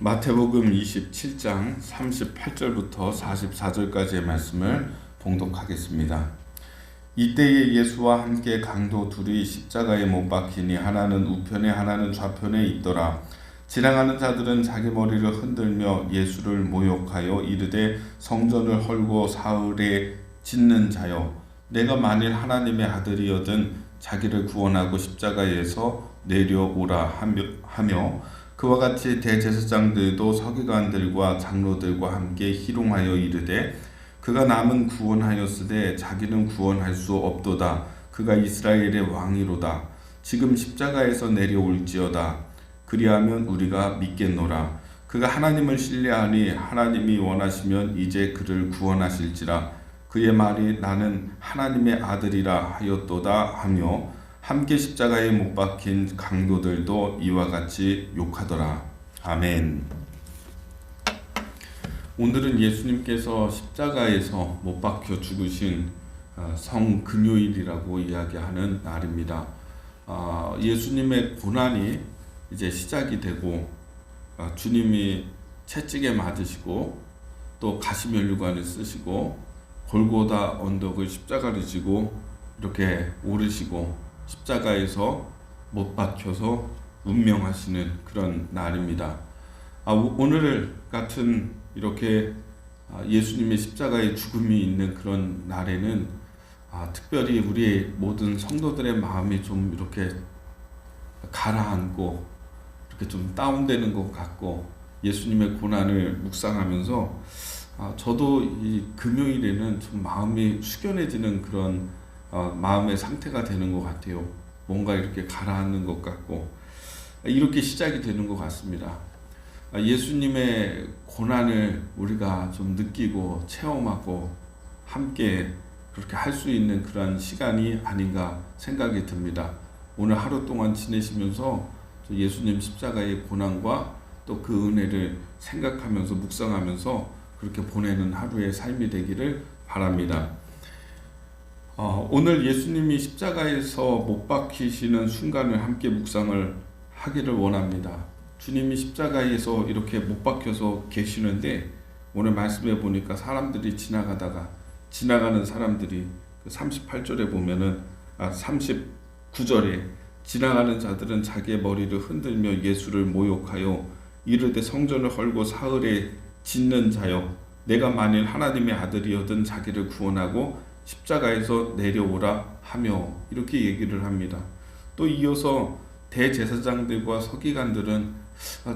마태복음 27장 38절부터 44절까지의 말씀을 봉독하겠습니다. 이때에 예수와 함께 강도 둘이 십자가에 못 박히니 하나는 우편에 하나는 좌편에 있더라. 지나가는 자들은 자기 머리를 흔들며 예수를 모욕하여 이르되 성전을 헐고 사흘에 짓는 자여, 내가 만일 하나님의 아들이여든 자기를 구원하고 십자가에서 내려오라 하며 그와 같이 대제사장들도 서기관들과 장로들과 함께 희롱하여 이르되 그가 남은 구원하였으되 자기는 구원할 수 없도다. 그가 이스라엘의 왕이로다. 지금 십자가에서 내려올지어다. 그리하면 우리가 믿겠노라. 그가 하나님을 신뢰하니 하나님이 원하시면 이제 그를 구원하실지라. 그의 말이 나는 하나님의 아들이라 하였도다 하며 함께 십자가에 못 박힌 강도들도 이와 같이 욕하더라. 아멘. 오늘은 예수님께서 십자가에서 못 박혀 죽으신 성금요일이라고 이야기하는 날입니다. 예수님의 고난이 이제 시작이 되고 주님이 채찍에 맞으시고 또 가시면류관을 쓰시고 골고다 언덕을 십자가를 지고 이렇게 오르시고 십자가에서 못 박혀서 운명하시는 그런 날입니다. 오늘 같은 이렇게 예수님의 십자가의 죽음이 있는 그런 날에는 특별히 우리 모든 성도들의 마음이 좀 이렇게 가라앉고 이렇게 좀 다운되는 것 같고 예수님의 고난을 묵상하면서 저도 이 금요일에는 좀 마음이 숙연해지는 그런 마음의 상태가 되는 것 같아요. 뭔가 이렇게 가라앉는 것 같고 이렇게 시작이 되는 것 같습니다. 예수님의 고난을 우리가 좀 느끼고 체험하고 함께 그렇게 할 수 있는 그런 시간이 아닌가 생각이 듭니다. 오늘 하루 동안 지내시면서 예수님 십자가의 고난과 또 그 은혜를 생각하면서 묵상하면서 그렇게 보내는 하루의 삶이 되기를 바랍니다. 오늘 예수님이 십자가에서 못 박히시는 순간을 함께 묵상을 하기를 원합니다. 주님이 십자가에서 이렇게 못 박혀서 계시는데 오늘 말씀해 보니까 사람들이 지나가는 사람들이 38절에 보면은 39절에 지나가는 자들은 자기의 머리를 흔들며 예수를 모욕하여 이르되 성전을 헐고 사흘에 짓는 자여, 내가 만일 하나님의 아들이여든 자기를 구원하고 십자가에서 내려오라 하며 이렇게 얘기를 합니다. 또 이어서 대제사장들과 서기관들은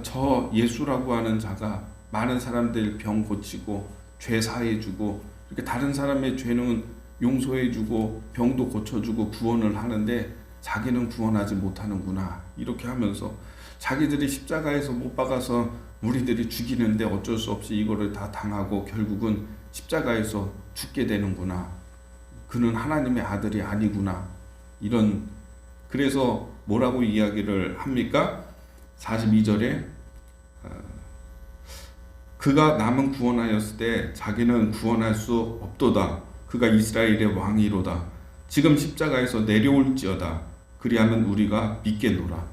저 예수라고 하는 자가 많은 사람들 병 고치고 죄 사해주고 이렇게 다른 사람의 죄는 용서해주고 병도 고쳐주고 구원을 하는데 자기는 구원하지 못하는구나 이렇게 하면서 자기들이 십자가에서 못 박아서 우리들이 죽이는데 어쩔 수 없이 이거를 다 당하고 결국은 십자가에서 죽게 되는구나. 그는 하나님의 아들이 아니구나. 그래서 뭐라고 이야기를 합니까? 42절에 그가 남은 구원하였을 때 자기는 구원할 수 없도다. 그가 이스라엘의 왕이로다. 지금 십자가에서 내려올지어다. 그리하면 우리가 믿겠노라.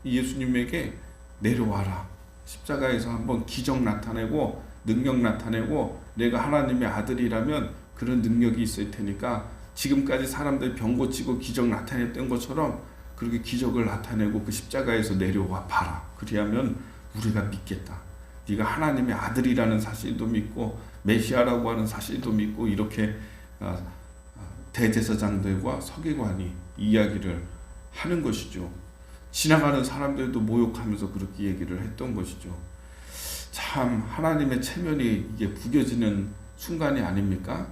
예수님에게 내려와라. 십자가에서 한번 기적 나타내고 능력 나타내고 내가 하나님의 아들이라면 그런 능력이 있을 테니까 지금까지 사람들 병 고치고 기적 나타냈던 것처럼 그렇게 기적을 나타내고 그 십자가에서 내려와 봐라. 그리하면 우리가 믿겠다. 네가 하나님의 아들이라는 사실도 믿고 메시아라고 하는 사실도 믿고 이렇게 대제사장들과 서기관이 이야기를 하는 것이죠. 지나가는 사람들도 모욕하면서 그렇게 얘기를 했던 것이죠. 참 하나님의 체면이 이게 구겨지는 순간이 아닙니까?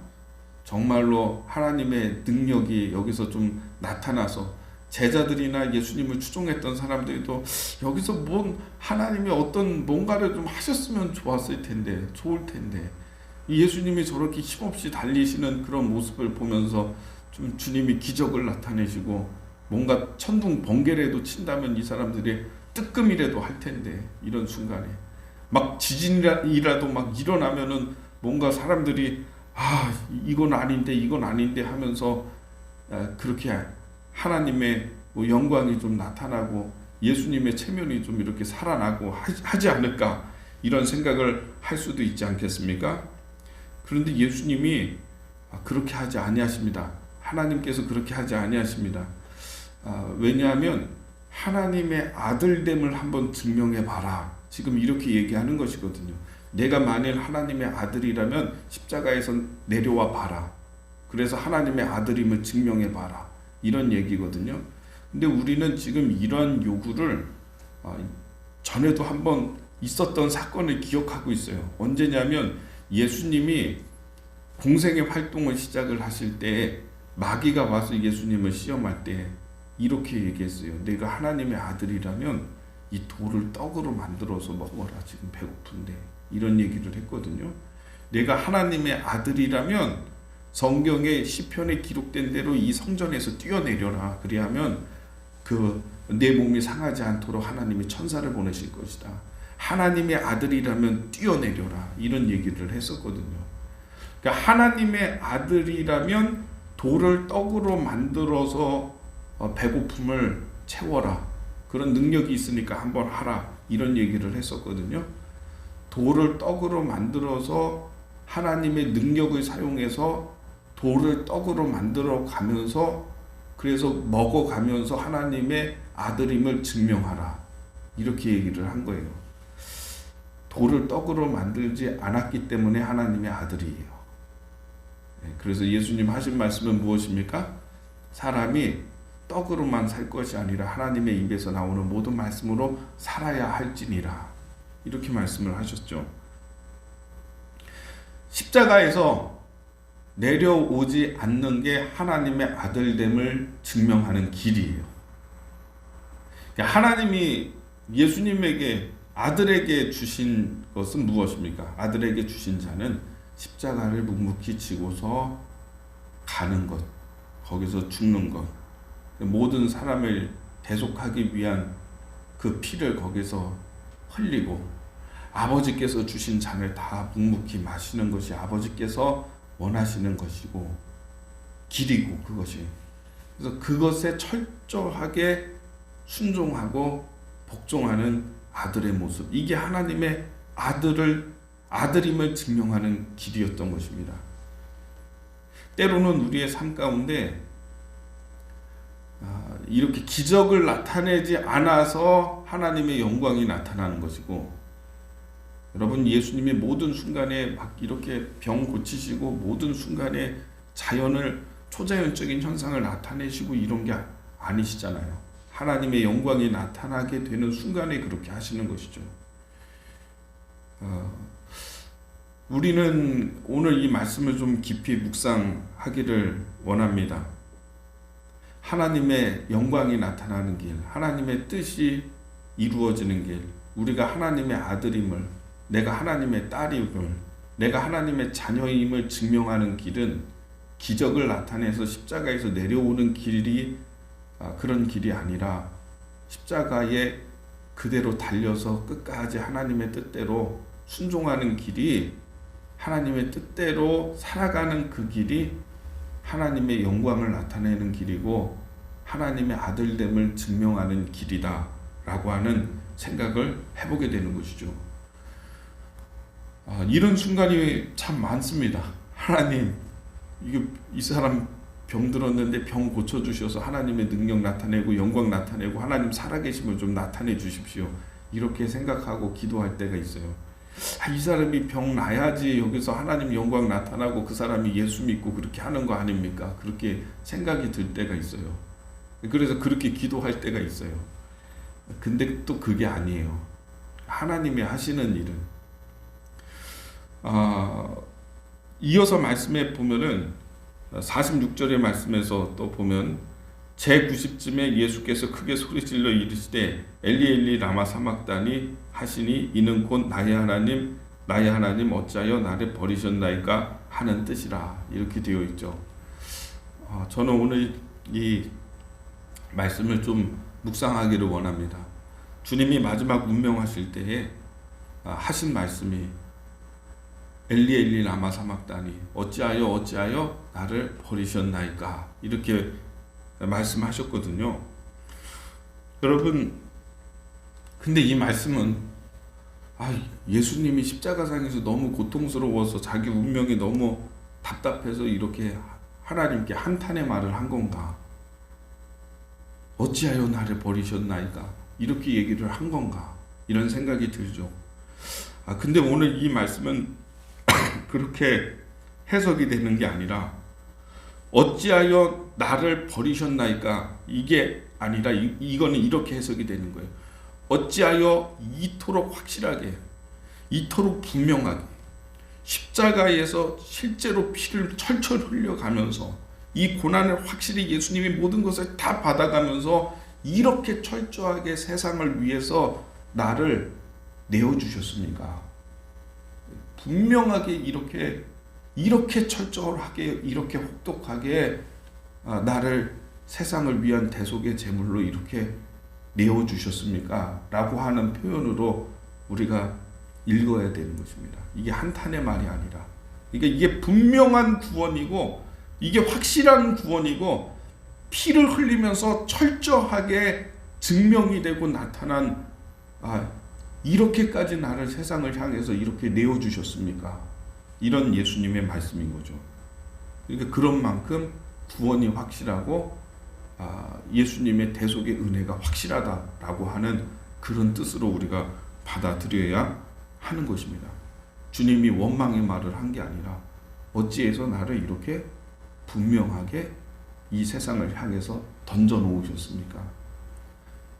정말로 하나님의 능력이 여기서 좀 나타나서 제자들이나 예수님을 추종했던 사람들도 여기서 하나님이 어떤 뭔가를 좀 하셨으면 좋을 텐데 예수님이 저렇게 힘없이 달리시는 그런 모습을 보면서 좀 주님이 기적을 나타내시고 뭔가 천둥 번개라도 친다면 이 사람들이 뜨끔이라도 할 텐데 이런 순간에 막 지진이라도 막 일어나면은 뭔가 사람들이 이건 아닌데 하면서 그렇게 하나님의 영광이 좀 나타나고 예수님의 체면이 좀 이렇게 살아나고 하지 않을까 이런 생각을 할 수도 있지 않겠습니까? 그런데 예수님이 그렇게 하지 아니하십니다. 하나님께서 그렇게 하지 아니하십니다. 왜냐하면 하나님의 아들됨을 한번 증명해 봐라. 지금 이렇게 얘기하는 것이거든요. 내가 만일 하나님의 아들이라면 십자가에서 내려와 봐라. 그래서 하나님의 아들임을 증명해 봐라. 이런 얘기거든요. 근데 우리는 지금 이런 요구를 전에도 한번 있었던 사건을 기억하고 있어요. 언제냐면 예수님이 공생의 활동을 시작을 하실 때 마귀가 와서 예수님을 시험할 때 이렇게 얘기했어요. 내가 하나님의 아들이라면 이 돌을 떡으로 만들어서 먹어라. 지금 배고픈데. 이런 얘기를 했거든요. 내가 하나님의 아들이라면 성경의 시편에 기록된 대로 이 성전에서 뛰어내려라. 그리하면 내 몸이 상하지 않도록 하나님이 천사를 보내실 것이다. 하나님의 아들이라면 뛰어내려라. 이런 얘기를 했었거든요. 그러니까 하나님의 아들이라면 돌을 떡으로 만들어서 배고픔을 채워라. 그런 능력이 있으니까 한번 하라. 이런 얘기를 했었거든요. 돌을 떡으로 만들어서 하나님의 능력을 사용해서 돌을 떡으로 만들어 가면서 그래서 먹어가면서 하나님의 아들임을 증명하라. 이렇게 얘기를 한 거예요. 돌을 떡으로 만들지 않았기 때문에 하나님의 아들이에요. 그래서 예수님 하신 말씀은 무엇입니까? 사람이 떡으로만 살 것이 아니라 하나님의 입에서 나오는 모든 말씀으로 살아야 할지니라. 이렇게 말씀을 하셨죠. 십자가에서 내려오지 않는 게 하나님의 아들됨을 증명하는 길이에요. 하나님이 예수님에게 아들에게 주신 것은 무엇입니까? 아들에게 주신 자는 십자가를 묵묵히 지고서 가는 것, 거기서 죽는 것, 모든 사람을 대속하기 위한 그 피를 거기서 흘리고 아버지께서 주신 잔을 다 묵묵히 마시는 것이 아버지께서 원하시는 것이고 길이고 그것이. 그래서 그것에 철저하게 순종하고 복종하는 아들의 모습. 이게 하나님의 아들임을 증명하는 길이었던 것입니다. 때로는 우리의 삶 가운데 이렇게 기적을 나타내지 않아서 하나님의 영광이 나타나는 것이고, 여러분 예수님이 모든 순간에 막 이렇게 병 고치시고 모든 순간에 자연을 초자연적인 현상을 나타내시고 이런 게 아니시잖아요. 하나님의 영광이 나타나게 되는 순간에 그렇게 하시는 것이죠. 우리는 오늘 이 말씀을 좀 깊이 묵상하기를 원합니다. 하나님의 영광이 나타나는 길, 하나님의 뜻이 이루어지는 길, 우리가 하나님의 아들임을, 내가 하나님의 딸임을, 내가 하나님의 자녀임을 증명하는 길은 기적을 나타내서 십자가에서 내려오는 길이 그런 길이 아니라 십자가에 그대로 달려서 끝까지 하나님의 뜻대로 순종하는 길이, 하나님의 뜻대로 살아가는 그 길이 하나님의 영광을 나타내는 길이고 하나님의 아들됨을 증명하는 길이다 라고 하는 생각을 해보게 되는 것이죠. 이런 순간이 참 많습니다. 하나님, 이 사람 병 들었는데 병 고쳐주셔서 하나님의 능력 나타내고 영광 나타내고 하나님 살아계심을 좀 나타내 주십시오. 이렇게 생각하고 기도할 때가 있어요. 이 사람이 병 나야지 여기서 하나님 영광 나타나고 그 사람이 예수 믿고 그렇게 하는 거 아닙니까? 그렇게 생각이 들 때가 있어요. 그래서 그렇게 기도할 때가 있어요. 근데 또 그게 아니에요. 하나님이 하시는 일은 이어서 말씀에 보면은 46절의 말씀에서 또 보면 제90쯤에 예수께서 크게 소리질러 이르시되 엘리 엘리 라마 사막다니 하시니 이는 곧 나의 하나님 어찌하여 나를 버리셨나이까 하는 뜻이라. 이렇게 되어 있죠. 저는 오늘 이 말씀을 좀 묵상하기를 원합니다. 주님이 마지막 운명하실 때에 하신 말씀이 엘리 엘리 라마 사막다니 어찌하여 나를 버리셨나이까 이렇게 말씀하셨거든요. 여러분, 근데 이 말씀은 예수님이 십자가상에서 너무 고통스러워서 자기 운명이 너무 답답해서 이렇게 하나님께 한탄의 말을 한 건가? 어찌하여 나를 버리셨나이까? 이렇게 얘기를 한 건가? 이런 생각이 들죠. 근데 오늘 이 말씀은 그렇게 해석이 되는 게 아니라 어찌하여 나를 버리셨나이까? 이게 아니라 이거는 이렇게 해석이 되는 거예요. 어찌하여 이토록 확실하게, 이토록 분명하게 십자가에서 실제로 피를 철철 흘려가면서 이 고난을 확실히 예수님이 모든 것을 다 받아가면서 이렇게 철저하게 세상을 위해서 나를 내어주셨습니까? 분명하게 이렇게 철저하게 이렇게 혹독하게 나를 세상을 위한 대속의 제물로 이렇게 내어주셨습니까? 라고 하는 표현으로 우리가 읽어야 되는 것입니다. 이게 한탄의 말이 아니라 이게 분명한 구원이고 이게 확실한 구원이고 피를 흘리면서 철저하게 증명이 되고 나타난 이렇게까지 나를 세상을 향해서 이렇게 내어주셨습니까? 이런 예수님의 말씀인 거죠. 그러니까 그런 만큼 구원이 확실하고 예수님의 대속의 은혜가 확실하다라고 하는 그런 뜻으로 우리가 받아들여야 하는 것입니다. 주님이 원망의 말을 한 게 아니라 어찌해서 나를 이렇게 분명하게 이 세상을 향해서 던져 놓으셨습니까?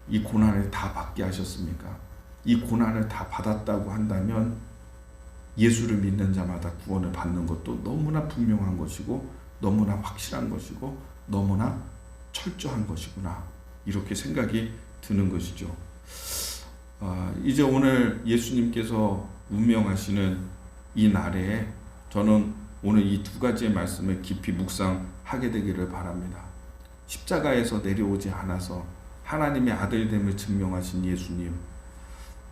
이 고난을 다 받게 하셨습니까? 이 고난을 다 받았다고 한다면 예수를 믿는 자마다 구원을 받는 것도 너무나 분명한 것이고 너무나 확실한 것이고 너무나 철저한 것이구나, 이렇게 생각이 드는 것이죠. 이제 오늘 예수님께서 운명하시는 이 날에 저는 오늘 이 두 가지의 말씀을 깊이 묵상하게 되기를 바랍니다. 십자가에서 내려오지 않아서 하나님의 아들됨을 증명하신 예수님,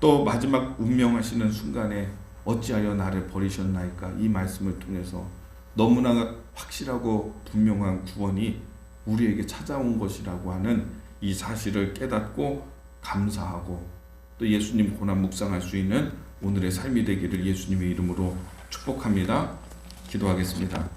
또 마지막 운명하시는 순간에 어찌하여 나를 버리셨나이까? 이 말씀을 통해서 너무나 확실하고 분명한 구원이 우리에게 찾아온 것이라고 하는 이 사실을 깨닫고 감사하고 또 예수님 고난 묵상할 수 있는 오늘의 삶이 되기를 예수님의 이름으로 축복합니다. 기도하겠습니다.